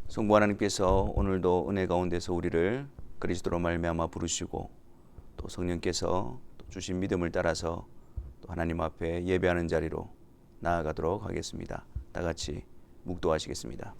성부 하나님께서 오늘도 은혜 가운데서 우리를 그리스도로 말미암아 부르시고 또 성령께서 또 주신 믿음을 따라서 또 하나님 앞에 예배하는 자리로 나아가도록 하겠습니다. 다 같이 묵도하시겠습니다.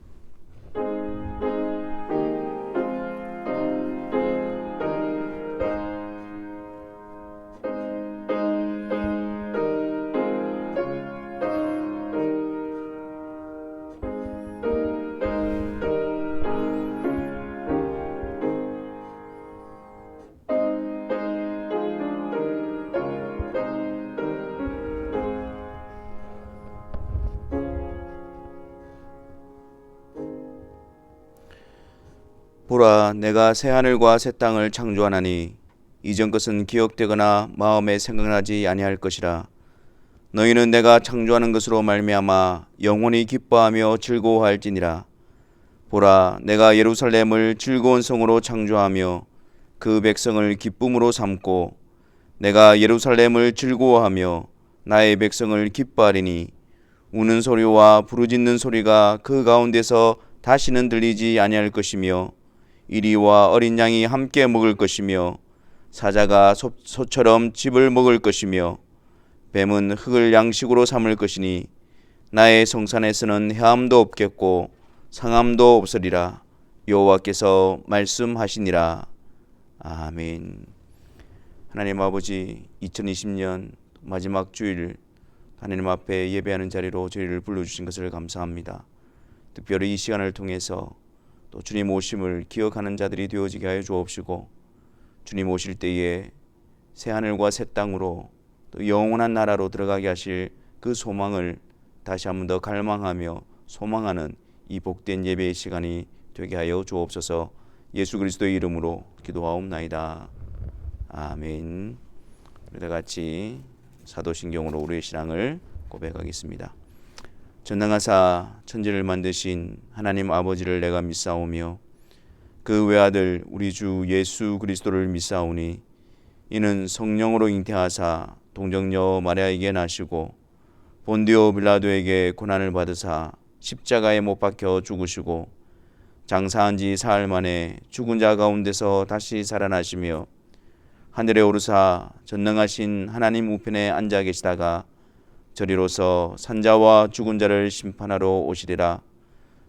보라, 내가 새 하늘과 새 땅을 창조하나니 이전 것은 기억되거나 마음에 생각나지 아니할 것이라. 너희는 내가 창조하는 것으로 말미암아 영원히 기뻐하며 즐거워할지니라. 보라, 내가 예루살렘을 즐거운 성으로 창조하며 그 백성을 기쁨으로 삼고 내가 예루살렘을 즐거워하며 나의 백성을 기뻐하리니 우는 소리와 부르짖는 소리가 그 가운데서 다시는 들리지 아니할 것이며 이리와 어린 양이 함께 먹을 것이며 사자가 소처럼 즙을 먹을 것이며 뱀은 흙을 양식으로 삼을 것이니 나의 성산에서는 해함도 없겠고 상함도 없으리라. 여호와께서 말씀하시니라. 아멘. 하나님 아버지, 2020년 마지막 주일 하나님 앞에 예배하는 자리로 저희를 불러주신 것을 감사합니다. 특별히 이 시간을 통해서 또 주님 오심을 기억하는 자들이 되어지게 하여 주옵시고, 주님 오실 때에 새 하늘과 새 땅으로 또 영원한 나라로 들어가게 하실 그 소망을 다시 한 번 더 갈망하며 소망하는 이 복된 예배의 시간이 되게 하여 주옵소서. 예수 그리스도의 이름으로 기도하옵나이다. 아멘. 우리 다 같이 사도신경으로 우리의 신앙을 고백하겠습니다. 전능하사 천지를 만드신 하나님 아버지를 내가 믿사오며 그 외아들 우리 주 예수 그리스도를 믿사오니 이는 성령으로 잉태하사 동정녀 마리아에게 나시고 본디오 빌라도에게 고난을 받으사 십자가에 못 박혀 죽으시고 장사한 지 사흘 만에 죽은 자 가운데서 다시 살아나시며 하늘에 오르사 전능하신 하나님 우편에 앉아 계시다가 저리로서 산자와 죽은 자를 심판하러 오시리라.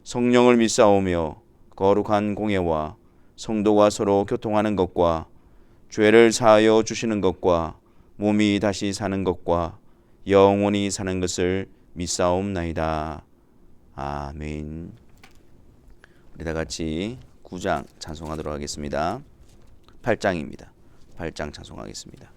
성령을 믿사오며 거룩한 공예와 성도가 서로 교통하는 것과 죄를 사하여 주시는 것과 몸이 다시 사는 것과 영원히 사는 것을 믿사옵나이다. 아멘. 우리 다 같이 9장 찬송하도록 하겠습니다. 8장입니다. 8장 찬송하겠습니다.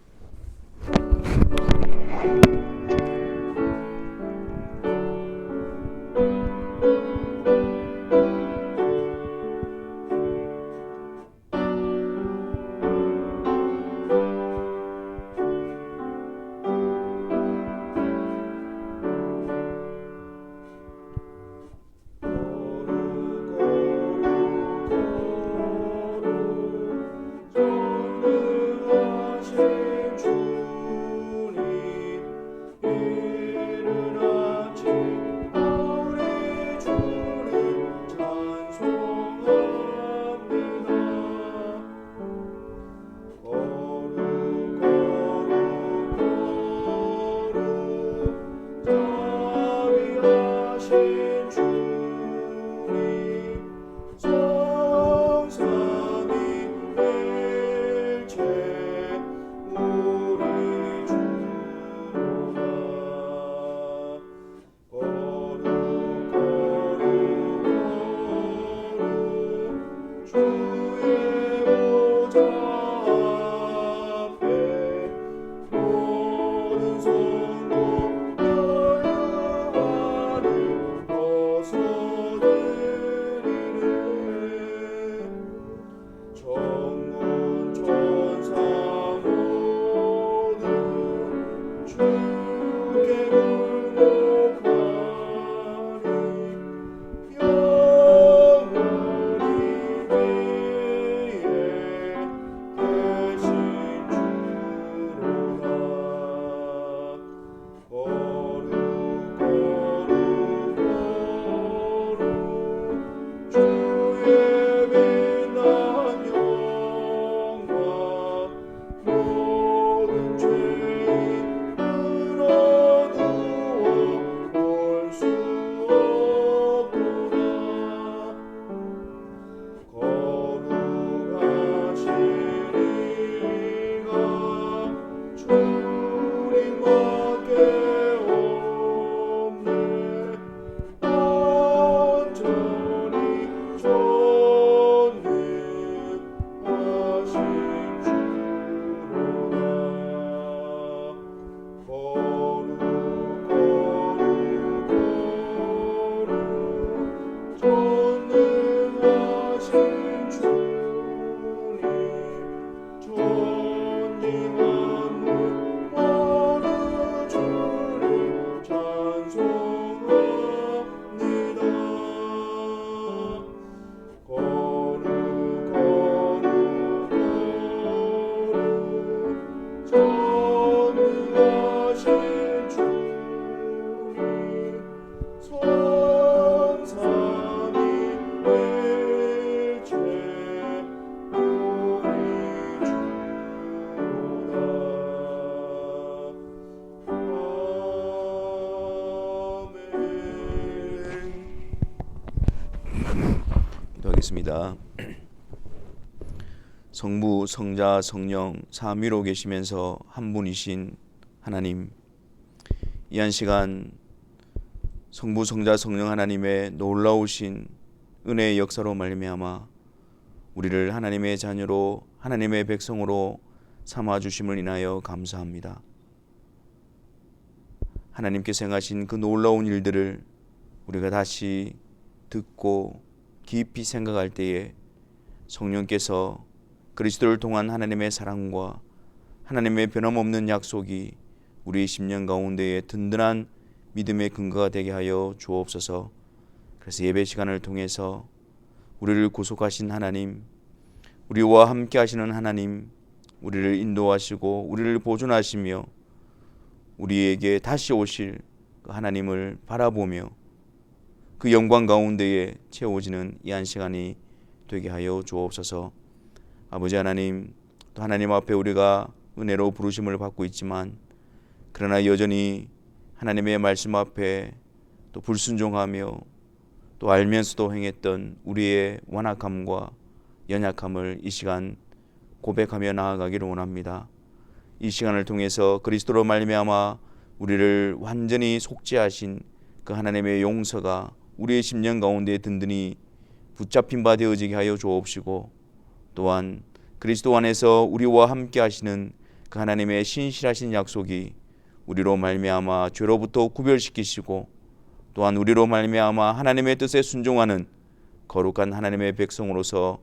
보겠습니다. 성부, 성자, 성령 삼위로 계시면서 한 분이신 하나님, 이 한 시간 성부, 성자, 성령 하나님의 놀라우신 은혜의 역사로 말미암아 우리를 하나님의 자녀로, 하나님의 백성으로 삼아주심을 인하여 감사합니다. 하나님께서 행하신 그 놀라운 일들을 우리가 다시 듣고 깊이 생각할 때에 성령께서 그리스도를 통한 하나님의 사랑과 하나님의 변함없는 약속이 우리의 심령 가운데에 든든한 믿음의 근거가 되게 하여 주옵소서. 그래서 예배 시간을 통해서 우리를 구속하신 하나님, 우리와 함께 하시는 하나님, 우리를 인도하시고 우리를 보존하시며 우리에게 다시 오실 그 하나님을 바라보며 그 영광 가운데에 채워지는 이 한 시간이 되게 하여 주옵소서. 아버지 하나님, 또 하나님 앞에 우리가 은혜로 부르심을 받고 있지만 그러나 여전히 하나님의 말씀 앞에 또 불순종하며 또 알면서도 행했던 우리의 완악함과 연약함을 이 시간 고백하며 나아가기를 원합니다. 이 시간을 통해서 그리스도로 말미암아 우리를 완전히 속죄하신 그 하나님의 용서가 우리의 심령 가운데 든든히 붙잡힌 바 되어지게 하여 주옵시고, 또한 그리스도 안에서 우리와 함께 하시는 그 하나님의 신실하신 약속이 우리로 말미암아 죄로부터 구별시키시고 또한 우리로 말미암아 하나님의 뜻에 순종하는 거룩한 하나님의 백성으로서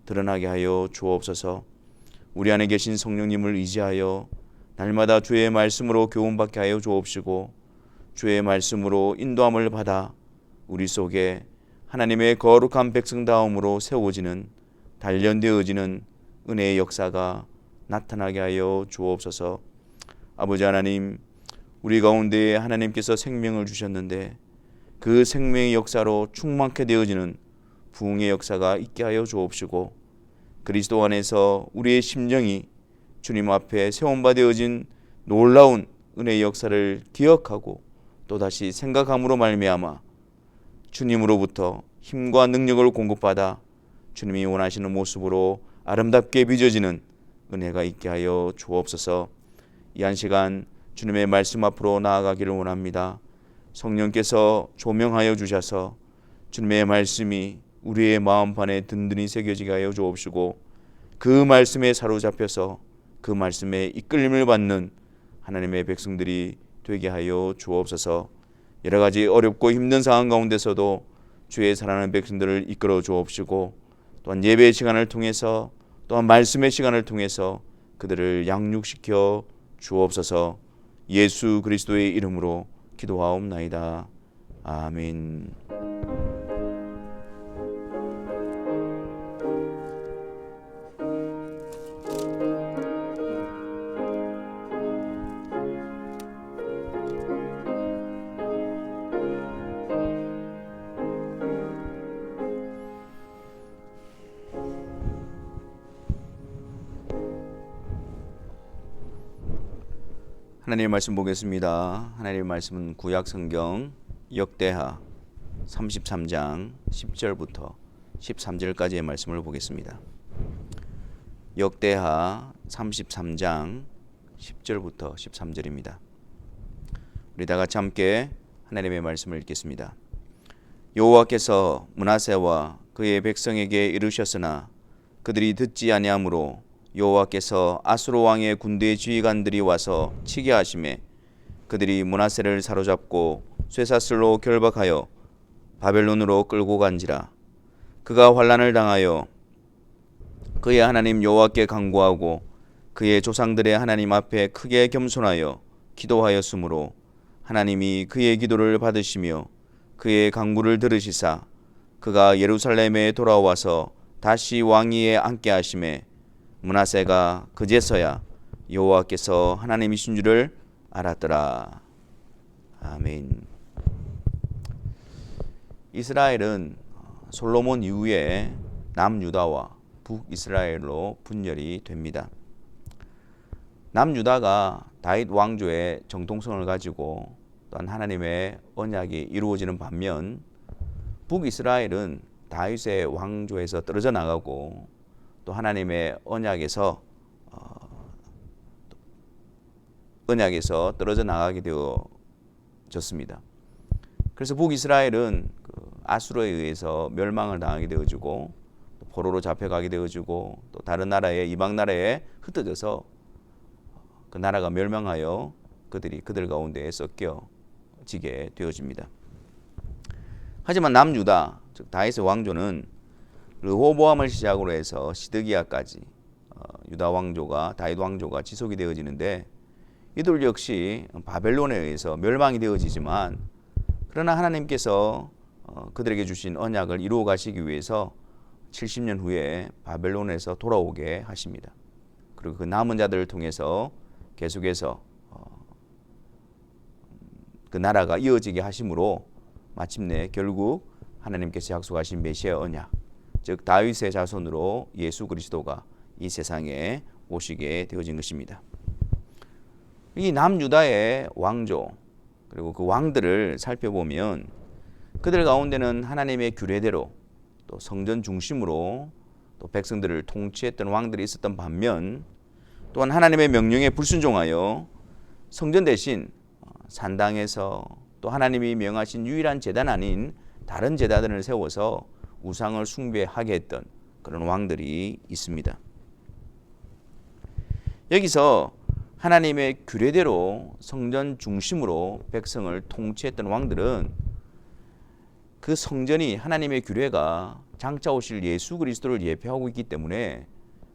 드러나게 하여 주옵소서. 우리 안에 계신 성령님을 의지하여 날마다 주의 말씀으로 교훈받게 하여 주옵시고 주의 말씀으로 인도함을 받아 우리 속에 하나님의 거룩한 백성다움으로 세워지는 단련되어지는 은혜의 역사가 나타나게 하여 주옵소서. 아버지 하나님, 우리 가운데 하나님께서 생명을 주셨는데 그 생명의 역사로 충만케 되어지는 부흥의 역사가 있게 하여 주옵시고 그리스도 안에서 우리의 심령이 주님 앞에 세움바 되어진 놀라운 은혜의 역사를 기억하고 또다시 생각함으로 말미암아 주님으로부터 힘과 능력을 공급받아 주님이 원하시는 모습으로 아름답게 빚어지는 은혜가 있게 하여 주옵소서. 이 한 시간 주님의 말씀 앞으로 나아가기를 원합니다. 성령께서 조명하여 주셔서 주님의 말씀이 우리의 마음판에 든든히 새겨지게 하여 주옵시고 그 말씀에 사로잡혀서 그 말씀에 이끌림을 받는 하나님의 백성들이 되게 하여 주옵소서. 여러 가지 어렵고 힘든 상황 가운데서도 주의 사랑하는 백성들을 이끌어 주옵시고 또한 예배의 시간을 통해서 또한 말씀의 시간을 통해서 그들을 양육시켜 주옵소서. 예수 그리스도의 이름으로 기도하옵나이다. 아멘. 하나님의 말씀 보겠습니다. 하나님의 말씀은 구약성경 역대하 33장 10절부터 13절까지의 말씀을 보겠습니다. 역대하 33장 10절부터 13절입니다. 우리 다 같이 함께 하나님의 말씀을 읽겠습니다. 여호와께서 므낫세와 그의 백성에게 이르셨으나 그들이 듣지 아니하므로 여호와께서 아수르 왕의 군대 지휘관들이 와서 치게 하심에 그들이 므낫세를 사로잡고 쇠사슬로 결박하여 바벨론으로 끌고 간지라. 그가 환난을 당하여 그의 하나님 여호와께 간구하고 그의 조상들의 하나님 앞에 크게 겸손하여 기도하였으므로 하나님이 그의 기도를 받으시며 그의 간구를 들으시사 그가 예루살렘에 돌아와서 다시 왕위에 앉게 하심에 므낫세가 그제서야 여호와께서 하나님이신 줄을 알았더라. 아멘. 이스라엘은 솔로몬 이후에 남유다와 북이스라엘로 분열이 됩니다. 남유다가 다윗 왕조의 정통성을 가지고 또한 하나님의 언약이 이루어지는 반면 북이스라엘은 다윗의 왕조에서 떨어져 나가고 또 하나님의 언약에서 떨어져 나가게 되어졌습니다. 그래서 북이스라엘은 아수르에 의해서 멸망을 당하게 되어지고 포로로 잡혀가게 되어지고 또 다른 나라에 이방 나라에 흩어져서 그 나라가 멸망하여 그들 가운데 섞여지게 되어집니다. 하지만 남유다 즉 다윗의 왕조는 르호보암을 시작으로 해서 시드기야까지 유다 왕조가 다윗 왕조가 지속이 되어지는데 이들 역시 바벨론에 의해서 멸망이 되어지지만 그러나 하나님께서 그들에게 주신 언약을 이루어 가시기 위해서 70년 후에 바벨론에서 돌아오게 하십니다. 그리고 그 남은 자들을 통해서 계속해서 그 나라가 이어지게 하심으로 마침내 결국 하나님께서 약속하신 메시아 언약, 즉 다윗의 자손으로 예수 그리스도가 이 세상에 오시게 되어진 것입니다. 이 남유다의 왕조 그리고 그 왕들을 살펴보면 그들 가운데는 하나님의 규례대로 또 성전 중심으로 또 백성들을 통치했던 왕들이 있었던 반면 또한 하나님의 명령에 불순종하여 성전 대신 산당에서 또 하나님이 명하신 유일한 제단 아닌 다른 제단을 세워서 우상을 숭배하게 했던 그런 왕들이 있습니다. 여기서 하나님의 규례대로 성전 중심으로 백성을 통치했던 왕들은 그 성전이 하나님의 규례가 장차 오실 예수 그리스도를 예표하고 있기 때문에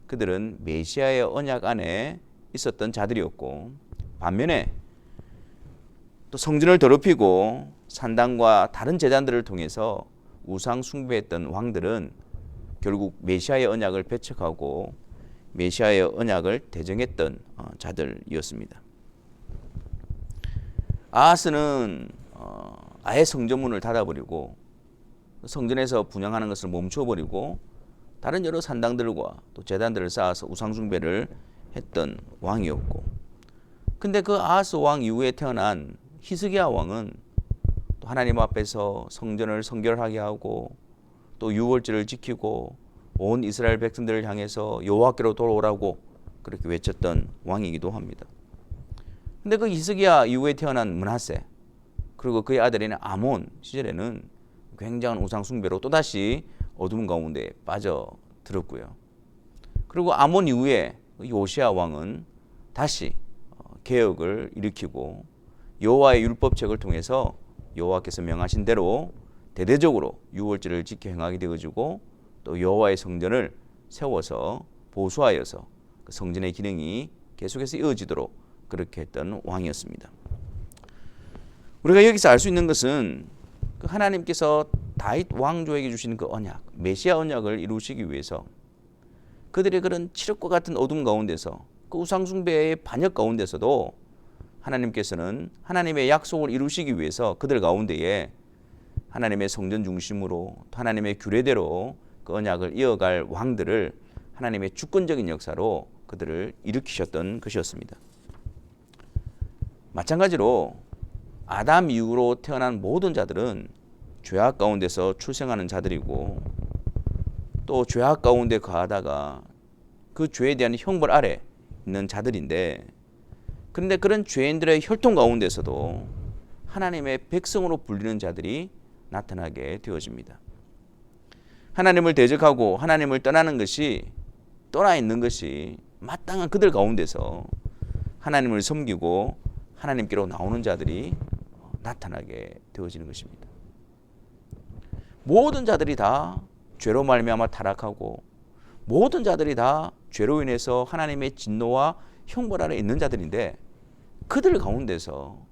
그들은 메시아의 언약 안에 있었던 자들이었고 반면에 또 성전을 더럽히고 산당과 다른 제단들을 통해서 우상 숭배했던 왕들은 결국 메시아의 언약을 배척하고 메시아의 언약을 대적했던 자들이었습니다. 아하스는 아예 성전문을 닫아버리고 성전에서 분향하는 것을 멈춰버리고 다른 여러 산당들과 또 제단들을 쌓아서 우상 숭배를 했던 왕이었고 근데 그 아하스 왕 이후에 태어난 히스기야 왕은 또 하나님 앞에서 성전을 성결하게 하고 또 유월절을 지키고 온 이스라엘 백성들을 향해서 여호와께로 돌아오라고 그렇게 외쳤던 왕이기도 합니다. 근데 그 히스기야 이후에 태어난 므낫세 그리고 그의 아들인 아몬 시절에는 굉장한 우상 숭배로 또다시 어둠 가운데 빠져들었고요. 그리고 아몬 이후에 요시야 왕은 다시 개혁을 일으키고 여호와의 율법책을 통해서 여호와께서 명하신 대로 대대적으로 유월절을 지켜 행하게 되어지고 또 여호와의 성전을 세워서 보수하여서 그 성전의 기능이 계속해서 이어지도록 그렇게 했던 왕이었습니다. 우리가 여기서 알 수 있는 것은 그 하나님께서 다윗 왕조에게 주신 그 언약, 메시아 언약을 이루시기 위해서 그들의 그런 칠흑과 같은 어둠 가운데서 그 우상 숭배의 반역 가운데서도 하나님께서는 하나님의 약속을 이루시기 위해서 그들 가운데에 하나님의 성전 중심으로 하나님의 규례대로 그 언약을 이어갈 왕들을 하나님의 주권적인 역사로 그들을 일으키셨던 것이었습니다. 마찬가지로 아담 이후로 태어난 모든 자들은 죄악 가운데서 출생하는 자들이고 또 죄악 가운데 거하다가 그 죄에 대한 형벌 아래 있는 자들인데 그런데 그런 죄인들의 혈통 가운데서도 하나님의 백성으로 불리는 자들이 나타나게 되어집니다. 하나님을 대적하고 하나님을 떠나 있는 것이 마땅한 그들 가운데서 하나님을 섬기고 하나님께로 나오는 자들이 나타나게 되어지는 것입니다. 모든 자들이 다 죄로 말미암아 타락하고 모든 자들이 다 죄로 인해서 하나님의 진노와 형벌 아래 있는 자들인데 그들 가운데서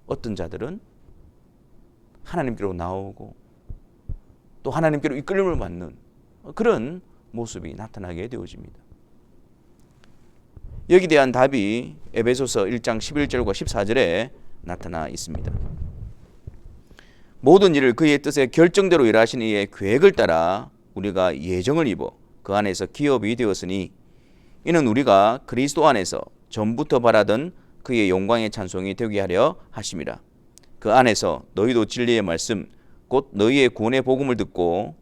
어떤 자들은 하나님께로 나오고 또 하나님께로 이끌림을 받는 그런 모습이 나타나게 되어집니다. 여기에 대한 답이 에베소서 1장 11절과 14절에 나타나 있습니다. 모든 일을 그의 뜻에 결정대로 일하신 이의 계획을 따라 우리가 예정을 입어 그 안에서 기업이 되었으니 이는 우리가 그리스도 안에서 전부터 바라던 그의 영광의 찬송이 되게 하려 하심이라. 그 안에서 너희도 진리의 말씀 곧 너희의 구원의 복음을 듣고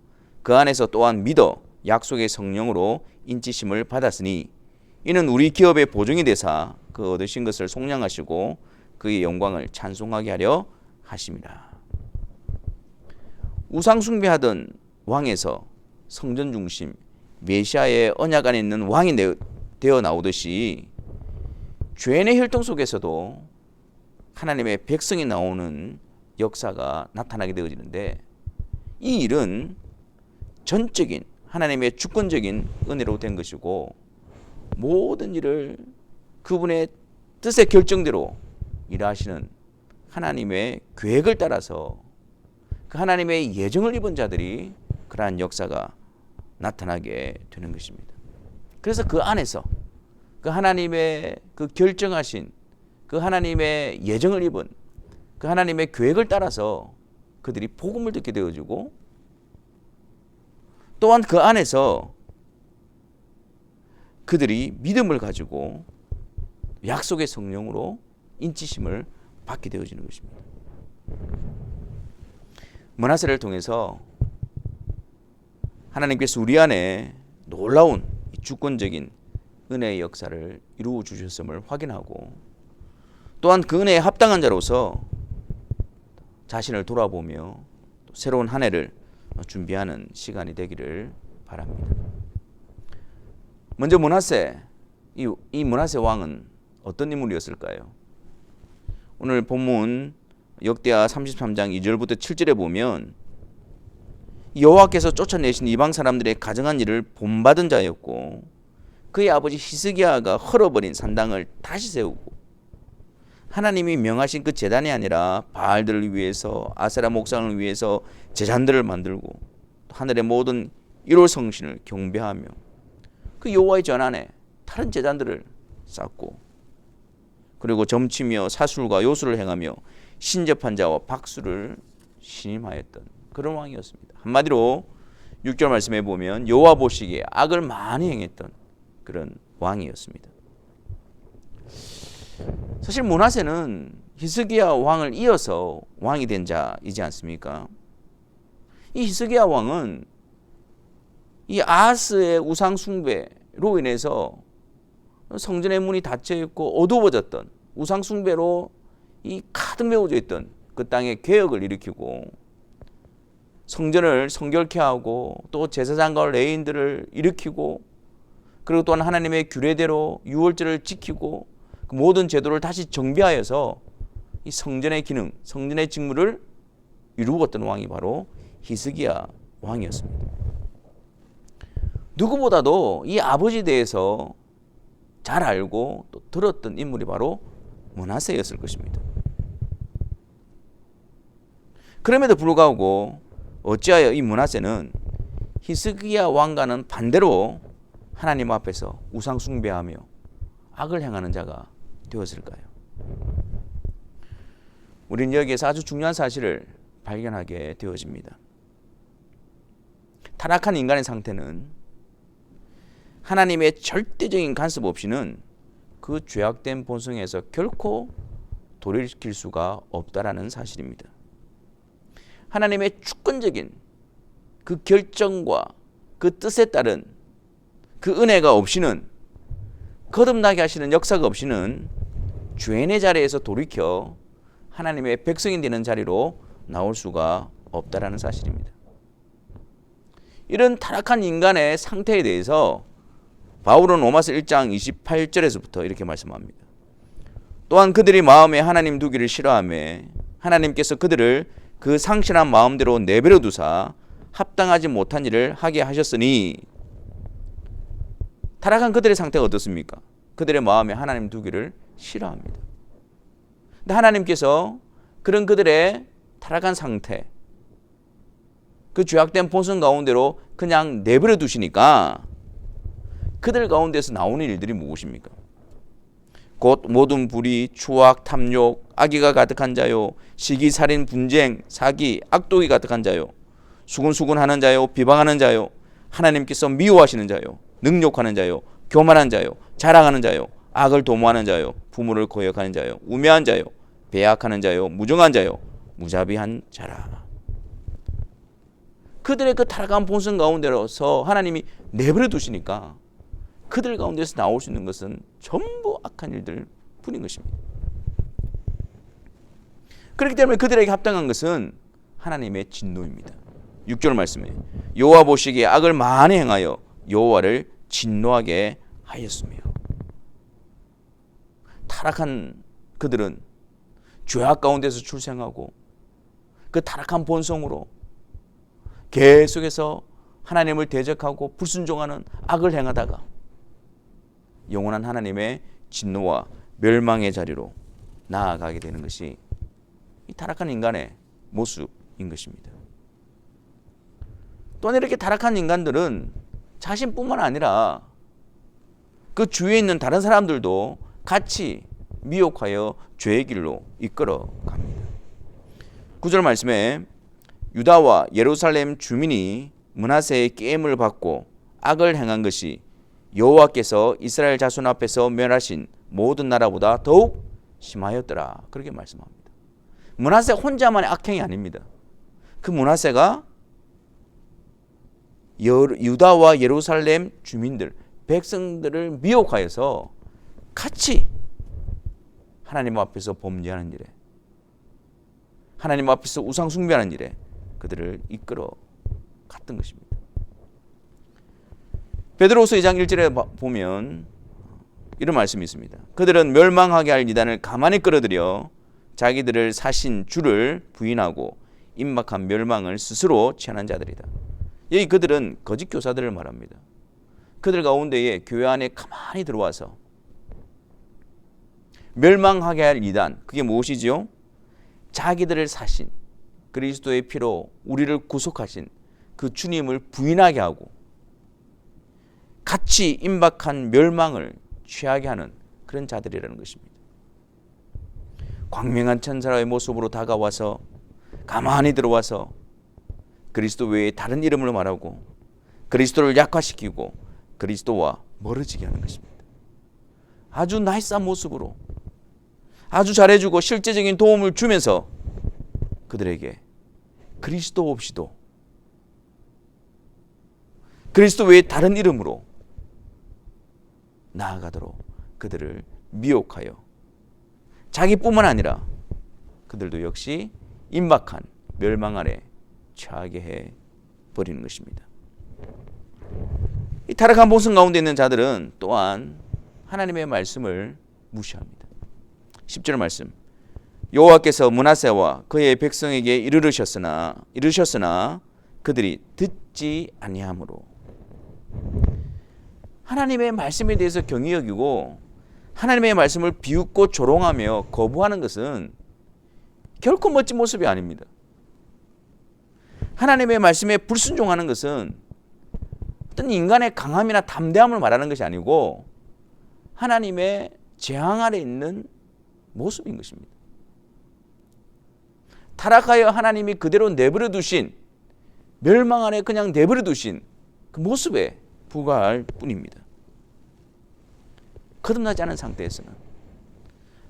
그 안에서 또한 믿어 약속의 성령으로 인치심을 받았으니 이는 우리 기업의 보증이 되사 그 얻으신 것을 속량하시고 그의 영광을 찬송하게 하려 하심이라. 우상 숭배하던 왕에서 성전 중심 메시아의 언약 안에 있는 왕이 되어 나오듯이 죄인의 혈통 속에서도 하나님의 백성이 나오는 역사가 나타나게 되어지는데, 이 일은 전적인 하나님의 주권적인 은혜로 된 것이고 모든 일을 그분의 뜻의 결정대로 일하시는 하나님의 계획을 따라서 그 하나님의 예정을 입은 자들이 그러한 역사가 나타나게 되는 것입니다. 그래서 그 안에서 그 하나님의 그 결정하신 그 하나님의 예정을 입은 그 하나님의 계획을 따라서 그들이 복음을 듣게 되어지고, 또한 그 안에서 그들이 믿음을 가지고 약속의 성령으로 인치심을 받게 되어지는 것입니다. 므낫세를 통해서 하나님께서 우리 안에 놀라운 주권적인 은혜의 역사를 이루어 주셨음을 확인하고, 또한 그 은혜에 합당한 자로서 자신을 돌아보며 또 새로운 한 해를 준비하는 시간이 되기를 바랍니다. 먼저 므낫세, 이 므낫세 왕은 어떤 인물이었을까요? 오늘 본문 역대하 33장 2절부터 7절에 보면 여호와께서 쫓아내신 이방 사람들의 가증한 일을 본받은 자였고, 그의 아버지 히스기야가 헐어버린 산당을 다시 세우고, 하나님이 명하신 그 제단이 아니라 바알들을 위해서 아세라 목상을 위해서 제단들을 만들고, 하늘의 모든 일월 성신을 경배하며 그 여호와의 전 안에 다른 제단들을 쌓고, 그리고 점치며 사술과 요술을 행하며 신접한 자와 박수를 신임하였던 그런 왕이었습니다. 한마디로 6절 말씀에 보면 여호와 보시기에 악을 많이 행했던 그런 왕이었습니다. 사실 므낫세는 히스기야 왕을 이어서 왕이 된 자이지 않습니까? 이 히스기야 왕은 이 아하스의 우상 숭배로 인해서 성전의 문이 닫혀 있고 어두워졌던 우상 숭배로 이 가득 메워져 있던 그 땅에 개혁을 일으키고, 성전을 성결케 하고, 또 제사장과 레위인들을 일으키고, 그리고 또한 하나님의 규례대로 유월절을 지키고 그 모든 제도를 다시 정비하여서 이 성전의 기능, 성전의 직무를 이루었던 왕이 바로 히스기야 왕이었습니다. 누구보다도 이 아버지에 대해서 잘 알고 또 들었던 인물이 바로 므낫세였을 것입니다. 그럼에도 불구하고 어찌하여 이 므낫세는 히스기야 왕과는 반대로 하나님 앞에서 우상 숭배하며 악을 행하는 자가 되었을까요? 우리는 여기에서 아주 중요한 사실을 발견하게 되어집니다. 타락한 인간의 상태는 하나님의 절대적인 간섭 없이는 그 죄악된 본성에서 결코 돌이킬 수가 없다라는 사실입니다. 하나님의 주권적인 그 결정과 그 뜻에 따른 그 은혜가 없이는, 거듭나게 하시는 역사가 없이는 죄인의 자리에서 돌이켜 하나님의 백성이 되는 자리로 나올 수가 없다라는 사실입니다. 이런 타락한 인간의 상태에 대해서 바울은 로마서 1장 28절에서부터 이렇게 말씀합니다. 또한 그들이 마음에 하나님 두기를 싫어하며 하나님께서 그들을 그 상실한 마음대로 내버려 두사 합당하지 못한 일을 하게 하셨으니, 타락한 그들의 상태가 어떻습니까? 그들의 마음에 하나님 두기를 싫어합니다. 근데 하나님께서 그런 그들의 타락한 상태, 그 죄악된 본성 가운데로 그냥 내버려 두시니까 그들 가운데서 나오는 일들이 무엇입니까? 곧 모든 불의, 추악, 탐욕, 악의가 가득한 자요, 시기, 살인, 분쟁, 사기, 악독이 가득한 자요, 수군수군하는 자요, 비방하는 자요, 하나님께서 미워하시는 자요, 능욕하는 자요, 교만한 자요, 자랑하는 자요, 악을 도모하는 자요, 부모를 거역하는 자요, 우매한 자요, 배약하는 자요, 무정한 자요, 무자비한 자라. 그들의 그 타락한 본성 가운데로서 하나님이 내버려 두시니까 그들 가운데서 나올 수 있는 것은 전부 악한 일들 뿐인 것입니다. 그렇기 때문에 그들에게 합당한 것은 하나님의 진노입니다. 6절 말씀에 여호와 보시기에 악을 많이 행하여 여호와를 진노하게 하였으며, 타락한 그들은 죄악 가운데서 출생하고 그 타락한 본성으로 계속해서 하나님을 대적하고 불순종하는 악을 행하다가 영원한 하나님의 진노와 멸망의 자리로 나아가게 되는 것이 이 타락한 인간의 모습인 것입니다. 또한 이렇게 타락한 인간들은 자신뿐만 아니라 그 주위에 있는 다른 사람들도 같이 미혹하여 죄의 길로 이끌어 갑니다. 9절 말씀에 유다와 예루살렘 주민이 므낫세의 게임을 받고 악을 행한 것이 여호와께서 이스라엘 자손 앞에서 멸하신 모든 나라보다 더욱 심하였더라. 그렇게 말씀합니다. 므낫세 혼자만의 악행이 아닙니다. 그 므낫세가 유다와 예루살렘 주민들, 백성들을 미혹하여서 같이 하나님 앞에서 범죄하는 일에, 하나님 앞에서 우상 숭배하는 일에 그들을 이끌어 갔던 것입니다. 베드로후서 2장 1절에 보면 이런 말씀이 있습니다. 그들은 멸망하게 할 이단을 가만히 끌어들여 자기들을 사신 주를 부인하고 임박한 멸망을 스스로 취하는 자들이다. 여기 그들은 거짓 교사들을 말합니다. 그들 가운데에 교회 안에 가만히 들어와서 멸망하게 할 이단, 그게 무엇이지요? 자기들을 사신 그리스도의 피로 우리를 구속하신 그 주님을 부인하게 하고 같이 임박한 멸망을 취하게 하는 그런 자들이라는 것입니다. 광명한 천사의 모습으로 다가와서 가만히 들어와서 그리스도 외에 다른 이름을 말하고 그리스도를 약화시키고 그리스도와 멀어지게 하는 것입니다. 아주 나이스한 모습으로 아주 잘해주고 실제적인 도움을 주면서 그들에게 그리스도 없이도 그리스도 외에 다른 이름으로 나아가도록 그들을 미혹하여 자기뿐만 아니라 그들도 역시 임박한 멸망 아래 처하게 해버리는 것입니다. 이 타락한 본성 가운데 있는 자들은 또한 하나님의 말씀을 무시합니다. 10절 말씀, 여호와께서 므낫세와 그의 백성에게 이르르셨으나 그들이 듣지 아니하므로. 하나님의 말씀에 대해서 경히 여기고 하나님의 말씀을 비웃고 조롱하며 거부하는 것은 결코 멋진 모습이 아닙니다. 하나님의 말씀에 불순종하는 것은 어떤 인간의 강함이나 담대함을 말하는 것이 아니고 하나님의 재앙 아래 있는 모습인 것입니다. 타락하여 하나님이 그대로 내버려 두신, 멸망 안에 그냥 내버려 두신 그 모습에 불과할 뿐입니다. 거듭나지 않은 상태에서는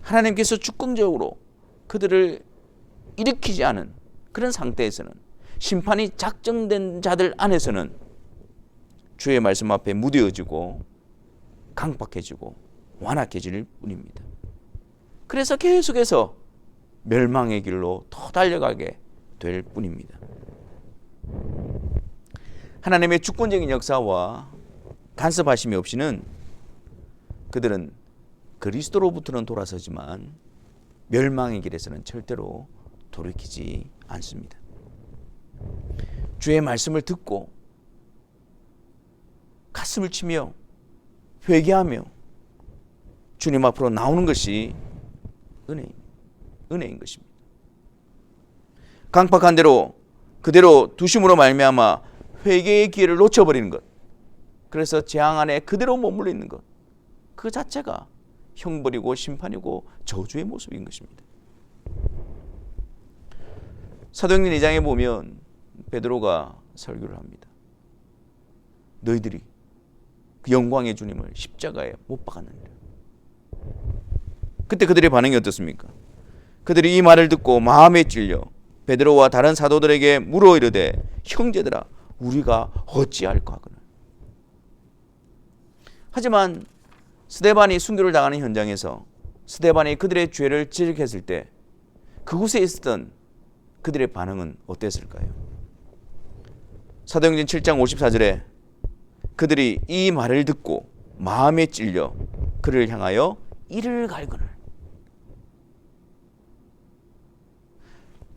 하나님께서 주권적으로 그들을 일으키지 않은 그런 상태에서는, 심판이 작정된 자들 안에서는 주의 말씀 앞에 무뎌지고 강박해지고 완악해질 뿐입니다. 그래서 계속해서 멸망의 길로 더 달려가게 될 뿐입니다. 하나님의 주권적인 역사와 간섭하심이 없이는 그들은 그리스도로부터는 돌아서지만 멸망의 길에서는 절대로 돌이키지 않습니다. 주의 말씀을 듣고 가슴을 치며 회개하며 주님 앞으로 나오는 것이 은혜인 것입니다. 강팍한 대로 그대로 두심으로 말미암아 회개의 기회를 놓쳐버리는 것, 그래서 재앙 안에 그대로 머물러 있는 것, 그 자체가 형벌이고 심판이고 저주의 모습인 것입니다. 사도행전 2장에 보면 베드로가 설교를 합니다. 너희들이 그 영광의 주님을 십자가에 못 박았느니라. 그때 그들의 반응이 어떻습니까? 그들이 이 말을 듣고 마음에 찔려 베드로와 다른 사도들에게 물어 이르되 형제들아 우리가 어찌할까 하거늘. 하지만 스데반이 순교를 당하는 현장에서 스데반이 그들의 죄를 지적했을 때 그곳에 있었던 그들의 반응은 어땠을까요? 사도행전 7장 54절에 그들이 이 말을 듣고 마음에 찔려 그를 향하여 이를 갈거늘.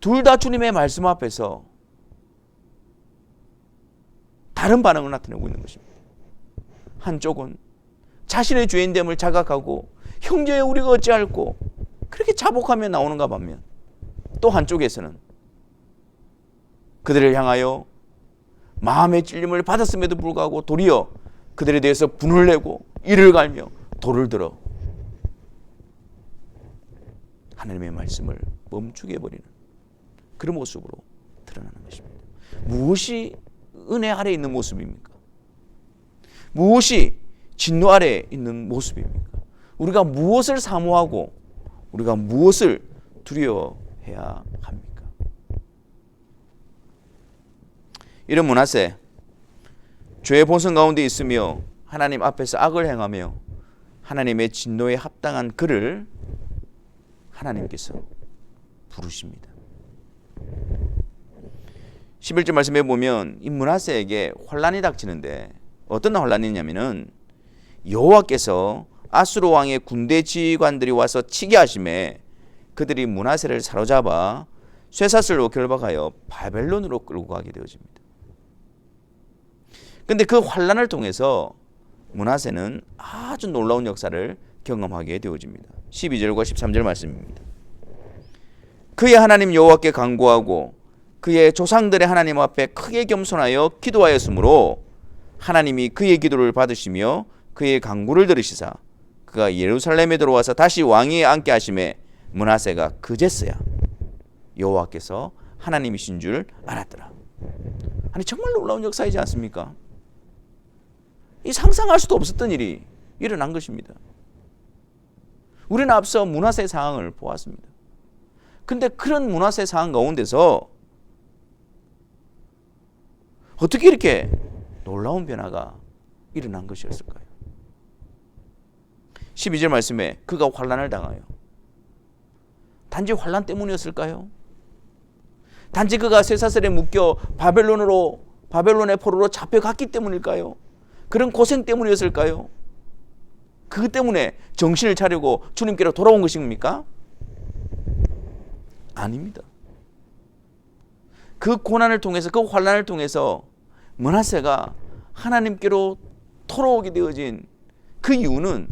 둘 다 주님의 말씀 앞에서 다른 반응을 나타내고 있는 것입니다. 한쪽은 자신의 죄인됨을 자각하고 형제 우리가 어찌할꼬 그렇게 자복하며 나오는가 반면 또 한쪽에서는 그들을 향하여 마음의 찔림을 받았음에도 불구하고 도리어 그들에 대해서 분을 내고 이를 갈며 돌을 들어 하나님의 말씀을 멈추게 해버리는 그런 모습으로 드러나는 것입니다. 무엇이 은혜 아래에 있는 모습입니까? 무엇이 진노 아래에 있는 모습입니까? 우리가 무엇을 사모하고 우리가 무엇을 두려워해야 합니까? 이런 므낫세 죄의 본성 가운데 있으며 하나님 앞에서 악을 행하며 하나님의 진노에 합당한 그를 하나님께서 부르십니다. 11절 말씀에 보면 이 므낫세에게 환란이 닥치는데 어떤 환란이냐면은 여호와께서 아수르 왕의 군대 지휘관들이 와서 치게 하심에 그들이 므낫세를 사로잡아 쇠사슬로 결박하여 바벨론으로 끌고 가게 되어집니다. 그런데 그 환란을 통해서 므낫세는 아주 놀라운 역사를 경험하게 되어집니다. 12절과 13절 말씀입니다. 그의 하나님 여호와께 간구하고 그의 조상들의 하나님 앞에 크게 겸손하여 기도하였으므로 하나님이 그의 기도를 받으시며 그의 간구를 들으시사 그가 예루살렘에 들어와서 다시 왕위에 앉게 하심에 므낫세가 그제서야 여호와께서 하나님이신 줄 알았더라. 아니 정말 놀라운 역사이지 않습니까? 이 상상할 수도 없었던 일이 일어난 것입니다. 우리는 앞서 므낫세 상황을 보았습니다. 근데 그런 므낫세 상황 가운데서 어떻게 이렇게 놀라운 변화가 일어난 것이었을까요? 12절 말씀에 그가 환란을 당하여 단지 환란 때문이었을까요? 단지 그가 쇠사슬에 묶여 바벨론의 포로로 잡혀갔기 때문일까요? 그런 고생 때문이었을까요? 그것 때문에 정신을 차리고 주님께로 돌아온 것입니까? 아닙니다. 그 고난을 통해서 그 환난을 통해서 므낫세가 하나님께로 돌아오게 되어진 그 이유는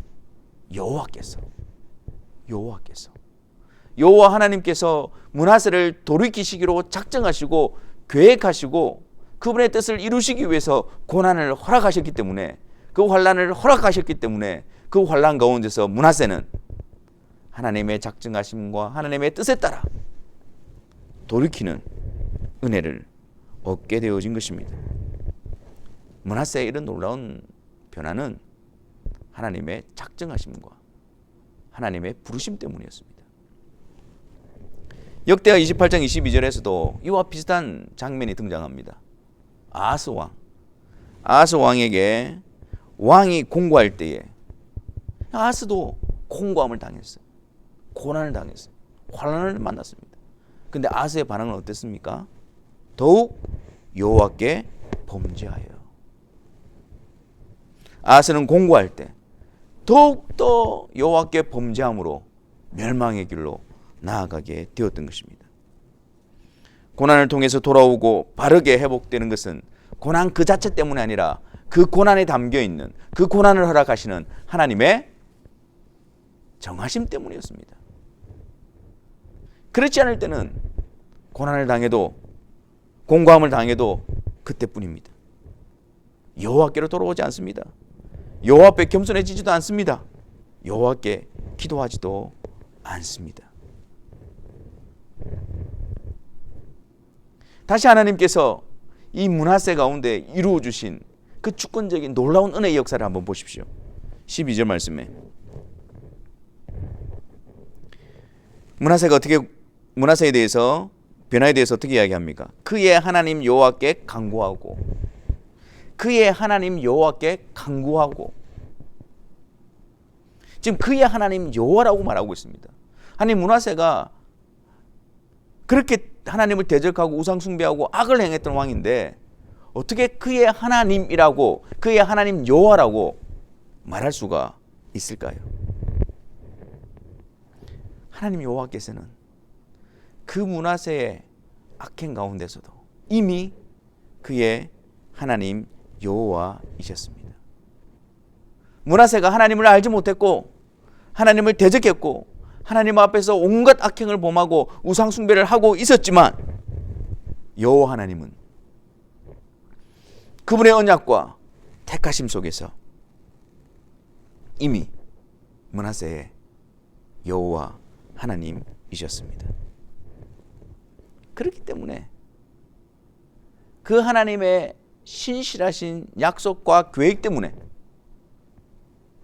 여호와 하나님께서 므낫세를 돌이키시기로 작정하시고 계획하시고 그분의 뜻을 이루시기 위해서 고난을 허락하셨기 때문에 그 환난을 허락하셨기 때문에 그 환난 가운데서 므낫세는 하나님의 작정하심과 하나님의 뜻에 따라 돌이키는 은혜를 얻게 되어진 것입니다. 므낫세의 이런 놀라운 변화는 하나님의 작정하심과 하나님의 부르심 때문이었습니다. 역대하 28장 22절에서도 이와 비슷한 장면이 등장합니다. 아하스 왕에게 왕이 공고할 때에 아하스도 공고함을 당했어요. 고난을 당했어요. 환난을 만났습니다. 그런데 아하스의 반응은 어땠습니까? 더욱 여호와께 범죄하여. 아하스는 공고할 때 더욱더 여호와께 범죄함으로 멸망의 길로 나아가게 되었던 것입니다. 고난을 통해서 돌아오고 바르게 회복되는 것은 고난 그 자체 때문이 아니라 그 고난에 담겨있는 그 고난을 허락하시는 하나님의 정하심 때문이었습니다. 그렇지 않을 때는 고난을 당해도 공고함을 당해도 그때뿐입니다. 여호와께로 돌아오지 않습니다. 여호와 앞에 겸손해지지도 않습니다. 여호와께 기도하지도 않습니다. 다시 하나님께서 이 므낫세 가운데 이루어 주신 그 주권적인 놀라운 은혜의 역사를 한번 보십시오. 12절 말씀에 므낫세에 대해서 변화에 대해서 어떻게 이야기합니까? 그의 하나님 여호와께 간구하고, 그의 하나님 여호와께 간구하고. 지금 그의 하나님 여호와라고 말하고 있습니다. 아니, 므낫세가 그렇게 하나님을 대적하고 우상 숭배하고 악을 행했던 왕인데 어떻게 그의 하나님이라고, 그의 하나님 여호와라고 말할 수가 있을까요? 하나님 여호와께서는 그 므낫세의 악행 가운데서도 이미 그의 하나님 여호와이셨습니다. 므낫세가 하나님을 알지 못했고 하나님을 대적했고 하나님 앞에서 온갖 악행을 범하고 우상 숭배를 하고 있었지만, 여호와 하나님은 그분의 언약과 택하심 속에서 이미 므낫세의 여호와 하나님이셨습니다. 그렇기 때문에 그 하나님의 신실하신 약속과 계획 때문에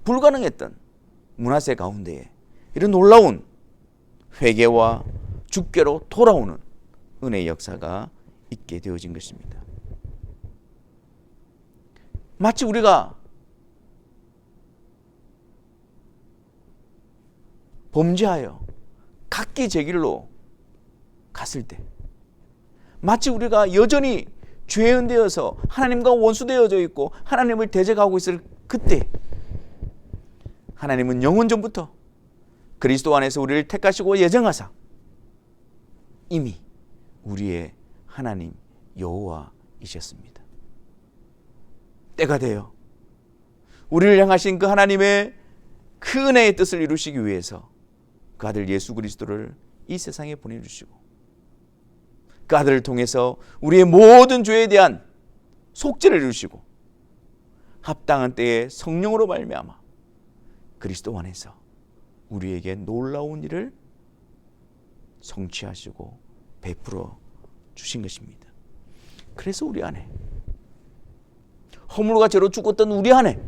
불가능했던 므낫세 가운데에 이런 놀라운 회개와 주께로 돌아오는 은혜의 역사가 있게 되어진 것입니다. 마치 우리가 범죄하여 각기 제 길로 갔을 때, 마치 우리가 여전히 죄인 되어서 하나님과 원수되어져 있고 하나님을 대적하고 있을 그때, 하나님은 영원 전부터 그리스도 안에서 우리를 택하시고 예정하사 이미 우리의 하나님 여호와이셨습니다. 때가 되어 우리를 향하신 그 하나님의 그 은혜의 뜻을 이루시기 위해서 그 아들 예수 그리스도를 이 세상에 보내주시고, 그 아들을 통해서 우리의 모든 죄에 대한 속죄를 이루시고, 합당한 때에 성령으로 말미암아 그리스도 안에서 우리에게 놀라운 일을 성취하시고 베풀어 주신 것입니다. 그래서 우리 안에, 허물과 죄로 죽었던 우리 안에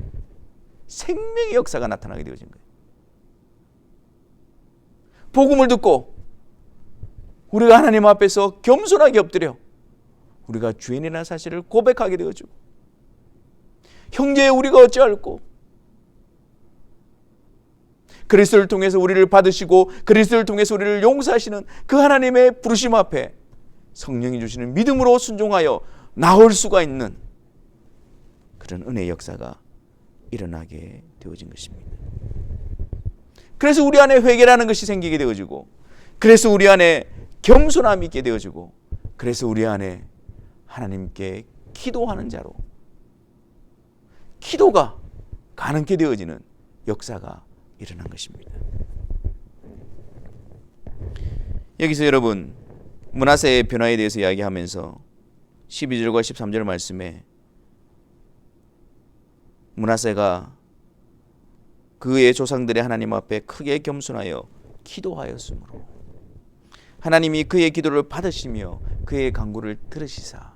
생명의 역사가 나타나게 되어진 거예요. 복음을 듣고 우리가 하나님 앞에서 겸손하게 엎드려 우리가 죄인이라는 사실을 고백하게 되어지고, 형제의 우리가 어찌할꼬, 그리스도를 통해서 우리를 받으시고 그리스도를 통해서 우리를 용서하시는 그 하나님의 부르심 앞에 성령이 주시는 믿음으로 순종하여 나올 수가 있는 그런 은혜의 역사가 일어나게 되어진 것입니다. 그래서 우리 안에 회개라는 것이 생기게 되어지고, 그래서 우리 안에 겸손함이 있게 되어지고, 그래서 우리 안에 하나님께 기도하는 자로 기도가 가능케 되어지는 역사가 일어난 것입니다. 여기서 여러분, 므낫세의 변화에 대해서 이야기하면서 12절과 13절 말씀에 므낫세가 그의 조상들의 하나님 앞에 크게 겸손하여 기도하였으므로 하나님이 그의 기도를 받으시며 그의 간구를 들으시사,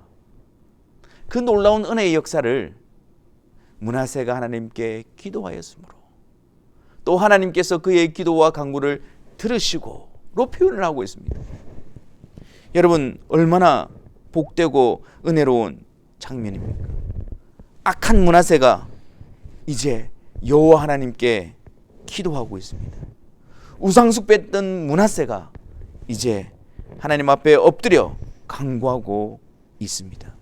그 놀라운 은혜의 역사를 므낫세가 하나님께 기도하였으므로 또 하나님께서 그의 기도와 간구를 들으시고로 표현을 하고 있습니다. 여러분, 얼마나 복되고 은혜로운 장면입니까? 악한 므낫세가 이제 여호와 하나님께 기도하고 있습니다. 우상숭배했던 므낫세가 이제 하나님 앞에 엎드려 간구하고 있습니다.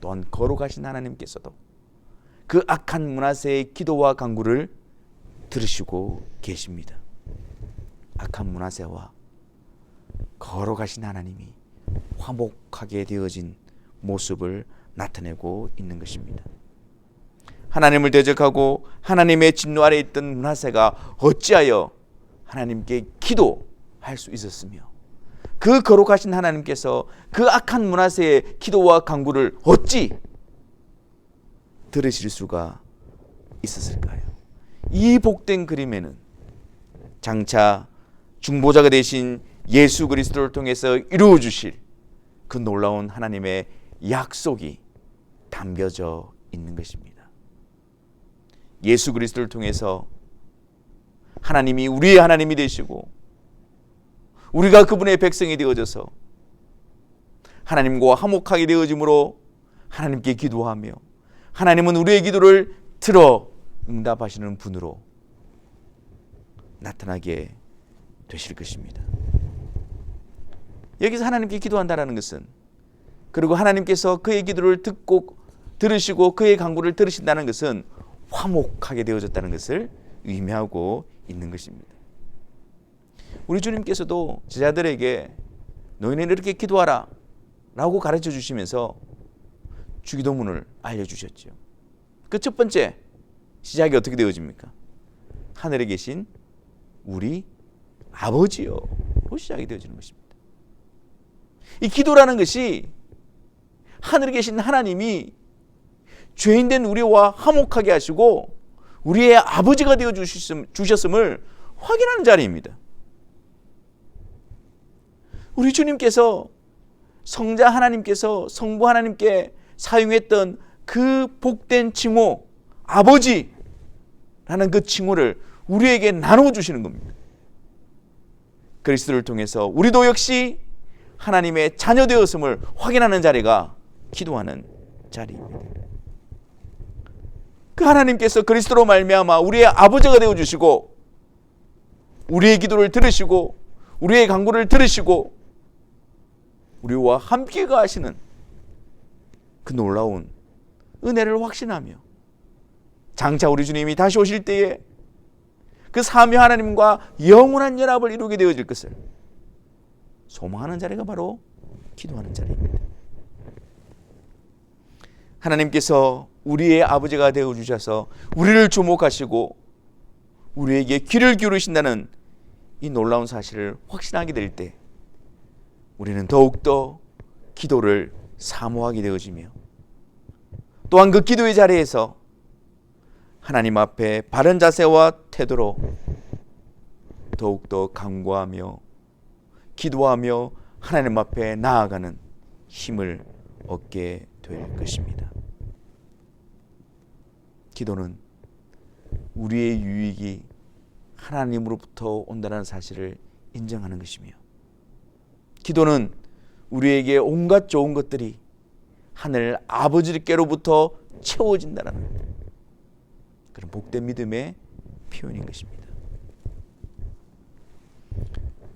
또한 거룩하신 하나님께서도 그 악한 므낫세의 기도와 간구를 들으시고 계십니다. 악한 므낫세와 거룩하신 하나님이 화목하게 되어진 모습을 나타내고 있는 것입니다. 하나님을 대적하고 하나님의 진노 아래 있던 므낫세가 어찌하여 하나님께 기도할 수 있었으며, 그 거룩하신 하나님께서 그 악한 므낫세의 기도와 간구를 어찌 들으실 수가 있었을까요? 이 복된 그림에는 장차 중보자가 되신 예수 그리스도를 통해서 이루어 주실 그 놀라운 하나님의 약속이 담겨져 있는 것입니다. 예수 그리스도를 통해서 하나님이 우리의 하나님이 되시고 우리가 그분의 백성이 되어져서 하나님과 화목하게 되어짐으로 하나님께 기도하며 하나님은 우리의 기도를 들어 응답하시는 분으로 나타나게 되실 것입니다. 여기서 하나님께 기도한다는 것은, 그리고 하나님께서 그의 기도를 듣고 들으시고 그의 간구를 들으신다는 것은 화목하게 되어졌다는 것을 의미하고 있는 것입니다. 우리 주님께서도 제자들에게 너희는 이렇게 기도하라 라고 가르쳐 주시면서 주기도문을 알려주셨죠. 그 첫 번째 시작이 어떻게 되어집니까? 하늘에 계신 우리 아버지요 로 시작이 되어지는 것입니다. 이 기도라는 것이 하늘에 계신 하나님이 죄인된 우리와 화목하게 하시고 우리의 아버지가 되어 주셨음을 확인하는 자리입니다. 우리 주님께서, 성자 하나님께서 성부 하나님께 사용했던 그 복된 칭호, 아버지라는 그 칭호를 우리에게 나누어 주시는 겁니다. 그리스도를 통해서 우리도 역시 하나님의 자녀 되었음을 확인하는 자리가 기도하는 자리입니다. 그 하나님께서 그리스도로 말미암아 우리의 아버지가 되어 주시고 우리의 기도를 들으시고 우리의 간구를 들으시고 우리와 함께 가시는 그 놀라운 은혜를 확신하며 장차 우리 주님이 다시 오실 때에 그 삼위 하나님과 영원한 연합을 이루게 되어질 것을 소망하는 자리가 바로 기도하는 자리입니다. 하나님께서 우리의 아버지가 되어 주셔서 우리를 주목하시고 우리에게 귀를 기울이신다는 이 놀라운 사실을 확신하게 될 때 우리는 더욱더 기도를 사모하게 되어지며 또한 그 기도의 자리에서 하나님 앞에 바른 자세와 태도로 더욱더 간구하며 기도하며 하나님 앞에 나아가는 힘을 얻게 될 것입니다. 기도는 우리의 유익이 하나님으로부터 온다는 사실을 인정하는 것이며, 기도는 우리에게 온갖 좋은 것들이 하늘 아버지께로부터 채워진다는 그런 복된 믿음의 표현인 것입니다.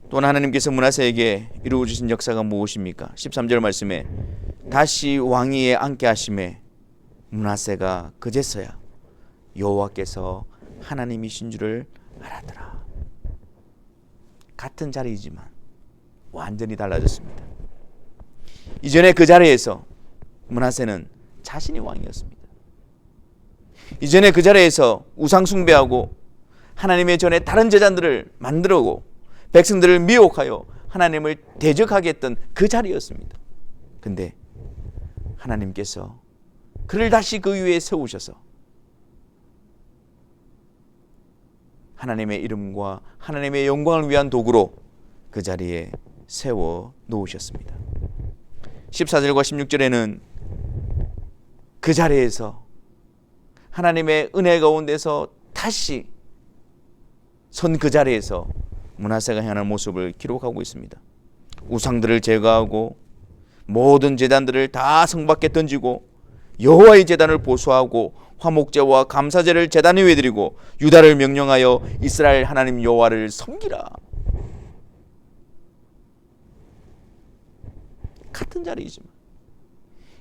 또한 하나님께서 므낫세에게 이루어주신 역사가 무엇입니까? 13절 말씀에 다시 왕위에 앉게 하심에 므낫세가 그제서야 여호와께서 하나님이신 줄을 알았더라. 같은 자리이지만 완전히 달라졌습니다. 이전에 그 자리에서 므낫세는 자신이 왕이었습니다. 이전에 그 자리에서 우상 숭배하고 하나님의 전에 다른 제단들을 만들고 백성들을 미혹하여 하나님을 대적하게 했던 그 자리였습니다. 근데 하나님께서 그를 다시 그 위에 세우셔서 하나님의 이름과 하나님의 영광을 위한 도구로 그 자리에 세워 놓으셨습니다. 14절과 16절에는 그 자리에서 하나님의 은혜 가운데서 다시 선 그 자리에서 므낫세가 행하는 모습을 기록하고 있습니다. 우상들을 제거하고 모든 제단들을 다 성밖에 던지고 여호와의 제단을 보수하고 화목제와 감사제를 제단 위에 드리고 유다를 명령하여 이스라엘 하나님 여호와를 섬기라. 같은 자리이지만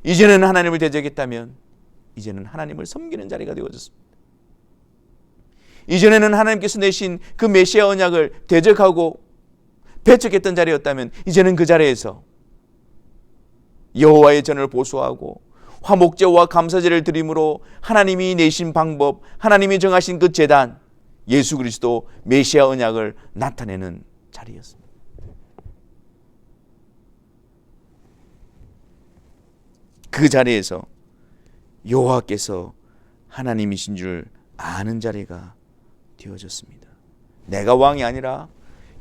이제는 하나님을 대적했다면 이제는 하나님을 섬기는 자리가 되어졌습니다. 이전에는 하나님께서 내신 그 메시아 언약을 대적하고 배척했던 자리였다면 이제는 그 자리에서 여호와의 전을 보수하고 화목제와 감사제를 드림으로 하나님이 내신 방법, 하나님이 정하신 그 제단, 예수 그리스도 메시아 언약을 나타내는 자리였습니다. 그 자리에서 여호와께서 하나님이신 줄 아는 자리가 되어졌습니다. 내가 왕이 아니라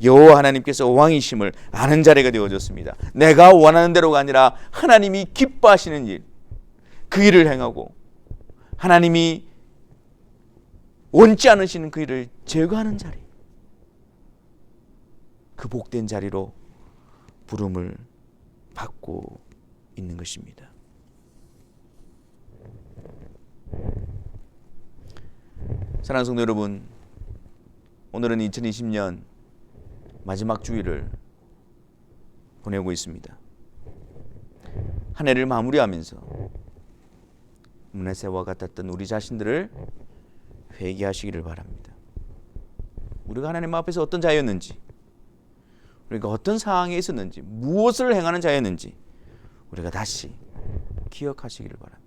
여호와 하나님께서 왕이심을 아는 자리가 되어졌습니다. 내가 원하는 대로가 아니라 하나님이 기뻐하시는 일, 그 일을 행하고 하나님이 원치 않으시는 그 일을 제거하는 자리, 그 복된 자리로 부름을 받고 있는 것입니다. 사랑하는 성도 여러분, 오늘은 2020년 마지막 주일을 보내고 있습니다. 한 해를 마무리하면서 문해세와 같았던 우리 자신들을 회개하시기를 바랍니다. 우리가 하나님 앞에서 어떤 자였는지, 우리가 어떤 상황에 있었는지, 무엇을 행하는 자였는지 우리가 다시 기억하시기를 바랍니다.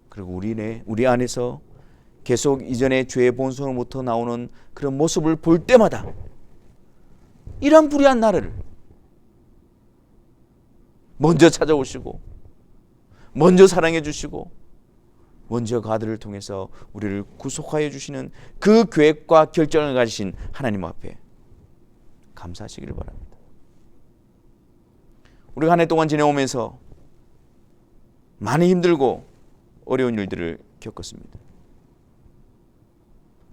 그리고 우리 안에서 계속 이전의 죄의 본성으로부터 나오는 그런 모습을 볼 때마다 이런 불의한 나를 먼저 찾아오시고, 먼저 사랑해 주시고, 먼저 그 아들을 통해서 우리를 구속하여 주시는 그 계획과 결정을 가지신 하나님 앞에 감사하시기를 바랍니다. 우리가 한 해 동안 지내오면서 많이 힘들고 어려운 일들을 겪었습니다.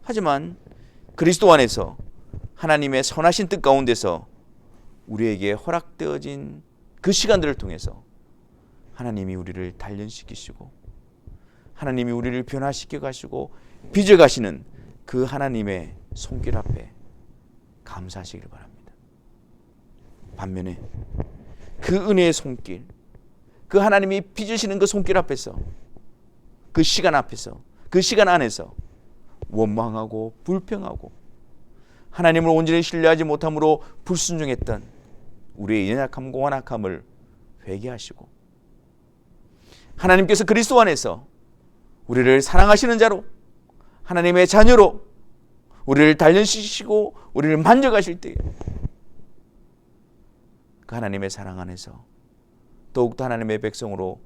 하지만 그리스도 안에서 하나님의 선하신 뜻 가운데서 우리에게 허락되어진 그 시간들을 통해서 하나님이 우리를 단련시키시고, 하나님이 우리를 변화시켜 가시고 빚어 가시는 그 하나님의 손길 앞에 감사하시기를 바랍니다. 반면에 그 은혜의 손길, 그 하나님이 빚으시는 그 손길 앞에서, 그 시간 앞에서, 그 시간 안에서 원망하고 불평하고 하나님을 온전히 신뢰하지 못함으로 불순종했던 우리의 연약함과 완악함을 회개하시고, 하나님께서 그리스도 안에서 우리를 사랑하시는 자로, 하나님의 자녀로 우리를 단련시키시고 우리를 만져가실 때에 그 하나님의 사랑 안에서 더욱더 하나님의 백성으로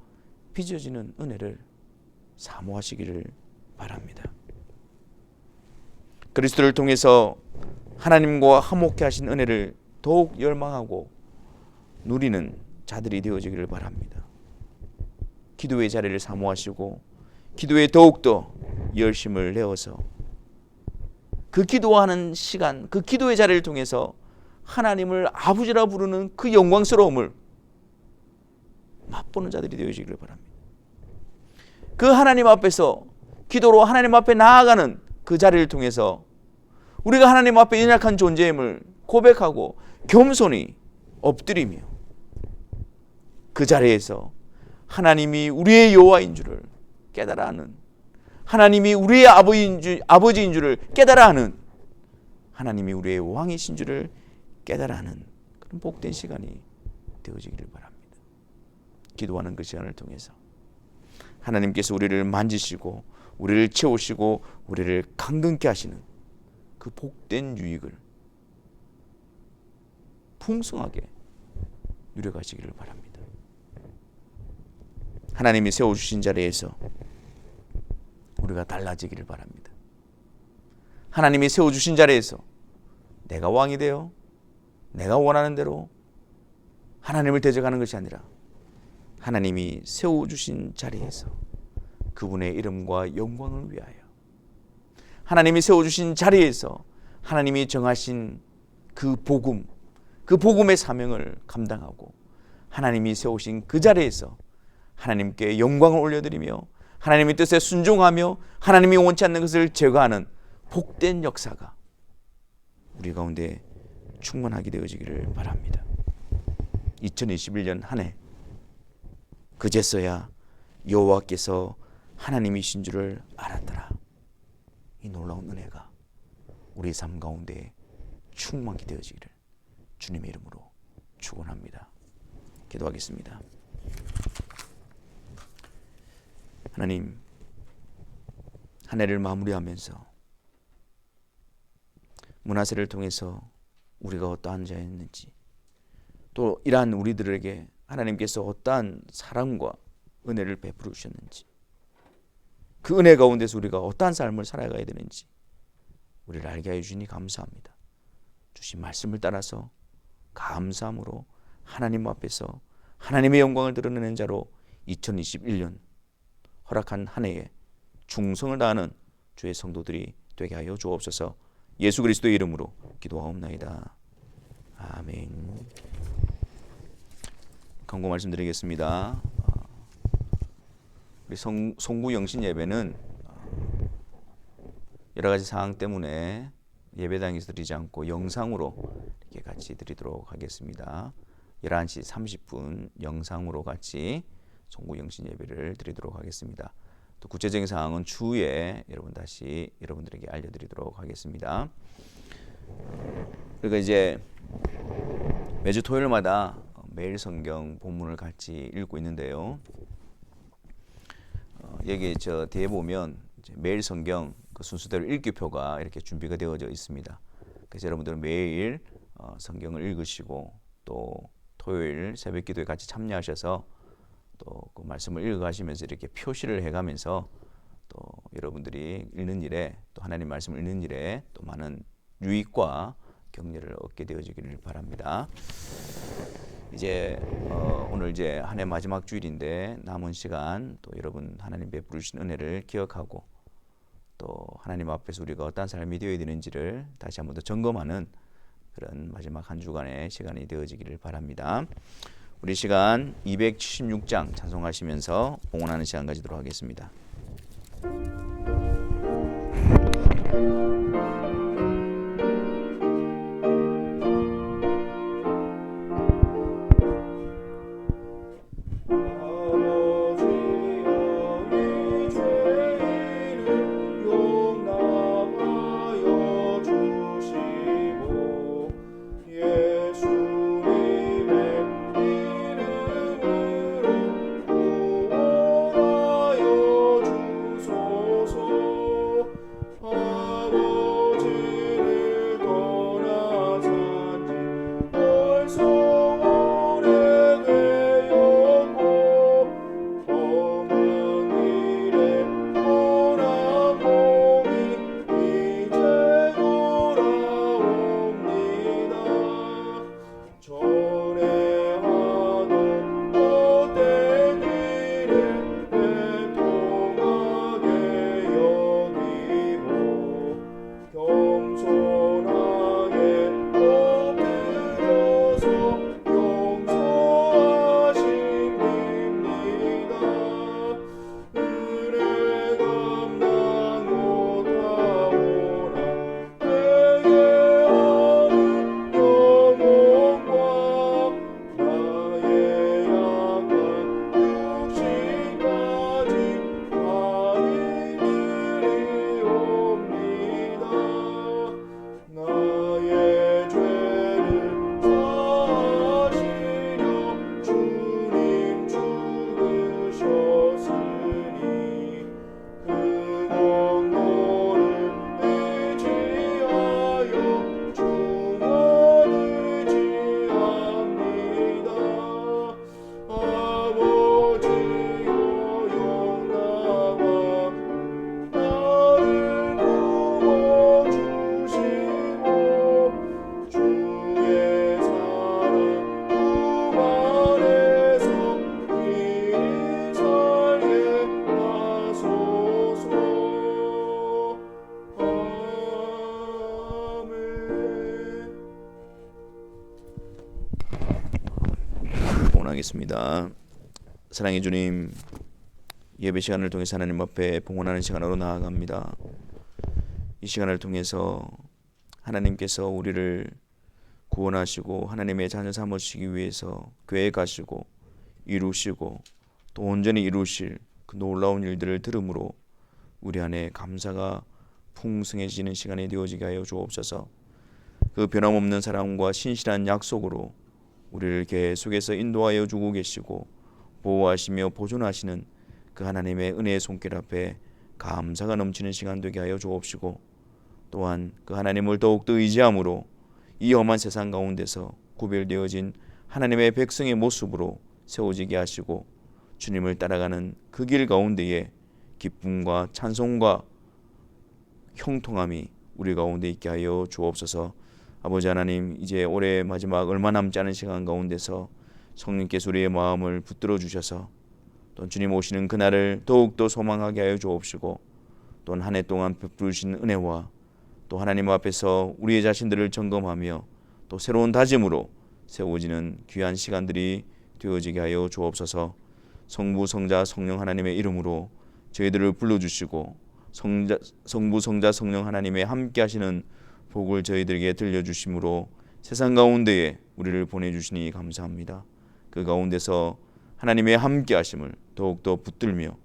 빚어지는 은혜를 사모하시기를 바랍니다. 그리스도를 통해서 하나님과 화목케 하신 은혜를 더욱 열망하고 누리는 자들이 되어지기를 바랍니다. 기도의 자리를 사모하시고 기도에 더욱더 열심을 내어서 그 기도하는 시간, 그 기도의 자리를 통해서 하나님을 아버지라 부르는 그 영광스러움을 맛보는 자들이 되어지기를 바랍니다. 그 하나님 앞에서 기도로 하나님 앞에 나아가는 그 자리를 통해서 우리가 하나님 앞에 연약한 존재임을 고백하고 겸손히 엎드리며 그 자리에서 하나님이 우리의 여호와인 줄을 깨달아 하는, 하나님이 우리의 아버지인 줄을 깨달아 하는, 하나님이 우리의 왕이신 줄을 깨달아 하는 그런 복된 시간이 되어지기를 바랍니다. 기도하는 그 시간을 통해서 하나님께서 우리를 만지시고 우리를 채우시고 우리를 강건케 하시는 그 복된 유익을 풍성하게 누려가시기를 바랍니다. 하나님이 세워주신 자리에서 우리가 달라지기를 바랍니다. 하나님이 세워주신 자리에서 내가 왕이 되어 내가 원하는 대로 하나님을 대적하는 것이 아니라 하나님이 세워주신 자리에서 그분의 이름과 영광을 위하여, 하나님이 세워주신 자리에서 하나님이 정하신 그 복음, 그 복음의 사명을 감당하고 하나님이 세우신 그 자리에서 하나님께 영광을 올려드리며 하나님의 뜻에 순종하며 하나님이 원치 않는 것을 제거하는 복된 역사가 우리 가운데 충만하게 되어지기를 바랍니다. 2021년 한 해 그제서야 여호와께서 하나님이신 줄을 알았더라. 이 놀라운 은혜가 우리 삶 가운데 충만히 되어지기를 주님의 이름으로 축원합니다. 기도하겠습니다. 하나님, 한 해를 마무리하면서 문하세를 통해서 우리가 어떠한 자였는지, 또 이러한 우리들에게 하나님께서 어떠한 사랑과 은혜를 베풀어 주셨는지, 그 은혜 가운데서 우리가 어떠한 삶을 살아가야 되는지 우리를 알게 하여 주시니 감사합니다. 주신 말씀을 따라서 감사함으로 하나님 앞에서 하나님의 영광을 드러내는 자로 2021년 허락한 한 해에 충성을 다하는 주의 성도들이 되게 하여 주옵소서. 예수 그리스도의 이름으로 기도하옵나이다. 아멘. 경고 말씀드리겠습니다. 우리 송구 영신 예배는 여러 가지 상황 때문에 예배당에서 드리지 않고 영상으로 이렇게 같이 드리도록 하겠습니다. 11시 30분 영상으로 같이 송구 영신 예배를 드리도록 하겠습니다. 또 구체적인 사항은 추후에 다시 여러분들에게 알려드리도록 하겠습니다. 그러니까 이제 매주 토요일마다 매일 성경 본문을 같이 읽고 있는데요. 여기 저 뒤에 보면 이제 매일 성경 그 순서대로 읽기표가 이렇게 준비가 되어져 있습니다. 그래서 여러분들은 매일 성경을 읽으시고 또 토요일 새벽 기도에 같이 참여하셔서 또 그 말씀을 읽어가시면서 이렇게 표시를 해가면서 또 여러분들이 읽는 일에 또 하나님 말씀을 읽는 일에 또 많은 유익과 격려를 얻게 되어지기를 바랍니다. 이제 오늘 이제 한 해 마지막 주일인데 남은 시간 또 여러분 하나님 베푸신 은혜를 기억하고 또 하나님 앞에서 우리가 어떤 삶이 되어야 되는지를 다시 한번 더 점검하는 그런 마지막 한 주간의 시간이 되어지기를 바랍니다. 우리 시간 276장 찬송하시면서 봉헌하는 시간 가지도록 하겠습니다. 하겠습니다. 사랑의 주님, 예배 시간을 통해서 하나님 앞에 봉헌하는 시간으로 나아갑니다. 이 시간을 통해서 하나님께서 우리를 구원하시고 하나님의 자녀 삼으시기 위해서 계획하시고 이루시고 또 온전히 이루실 그 놀라운 일들을 들음으로 우리 안에 감사가 풍성해지는 시간이 되어지게 하여 주옵소서. 그 변함없는 사랑과 신실한 약속으로 우리를 계속해서 인도하여 주고 계시고 보호하시며 보존하시는 그 하나님의 은혜의 손길 앞에 감사가 넘치는 시간 되게 하여 주옵시고 또한 그 하나님을 더욱더 의지함으로 이 험한 세상 가운데서 구별되어진 하나님의 백성의 모습으로 세워지게 하시고 주님을 따라가는 그 길 가운데에 기쁨과 찬송과 형통함이 우리 가운데 있게 하여 주옵소서. 아버지 하나님, 이제 올해 마지막 얼마 남지 않은 시간 가운데서 성령께서 우리의 마음을 붙들어 주셔서 또 주님 오시는 그날을 더욱더 소망하게 하여 주옵시고 또 한 해 동안 베푸신 은혜와 또 하나님 앞에서 우리의 자신들을 점검하며 또 새로운 다짐으로 세워지는 귀한 시간들이 되어지게 하여 주옵소서. 성부 성자 성령 하나님의 이름으로 저희들을 불러주시고 성부 성자 성령 하나님의 함께 하시는 복을 저희들에게 들려주심으로 세상 가운데에 우리를 보내주시니 감사합니다. 그 가운데서 하나님의 함께 하심을 더욱더 붙들며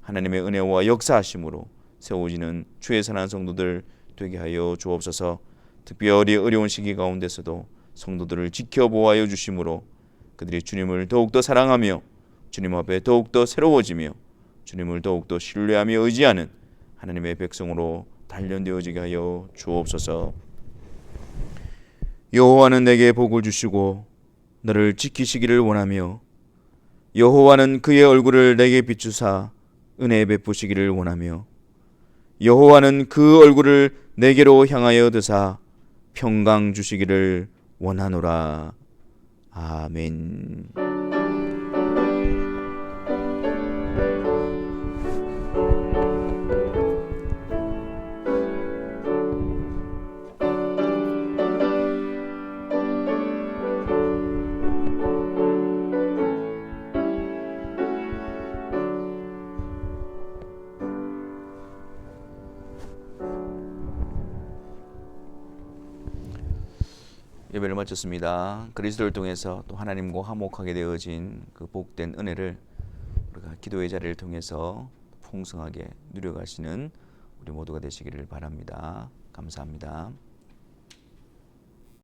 하나님의 은혜와 역사하심으로 세워지는 주의 선한 성도들 되게 하여 주옵소서. 특별히 어려운 시기 가운데서도 성도들을 지켜보아여 주심으로 그들이 주님을 더욱더 사랑하며 주님 앞에 더욱더 새로워지며 주님을 더욱더 신뢰하며 의지하는 하나님의 백성으로 단련되어지게 하여 주옵소서. 여호와는 내게 복을 주시고 너를 지키시기를 원하며 여호와는 그의 얼굴을 내게 비추사 은혜 베푸시기를 원하며 여호와는 그 얼굴을 내게로 향하여 드사 평강 주시기를 원하노라. 아멘. 예배를 마쳤습니다. 그리스도를 통해서 또 하나님과 화목하게 되어진 그 복된 은혜를 우리가 기도의 자리를 통해서 풍성하게 누려가시는 우리 모두가 되시기를 바랍니다. 감사합니다.